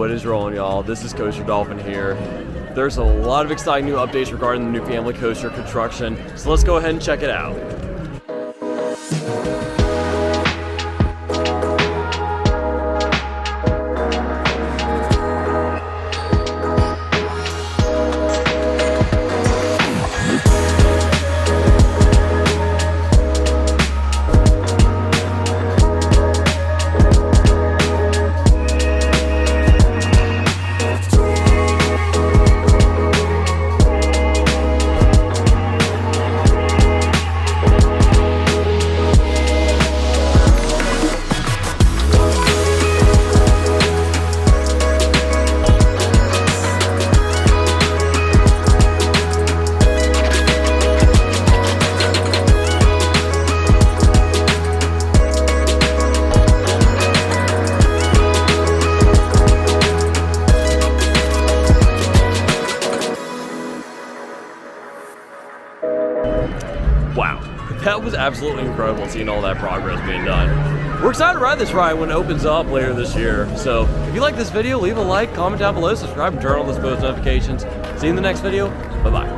What is rolling, y'all? This is CoasterDolphin here. There's a lot of exciting new updates regarding the new family coaster construction, so let's go ahead and check it out. Wow, that was absolutely incredible seeing all that progress being done. We're excited to ride this ride when it opens up later this year. So if you like this video, leave a like, comment down below, subscribe, and turn on those post notifications. See you in the next video. Bye-bye.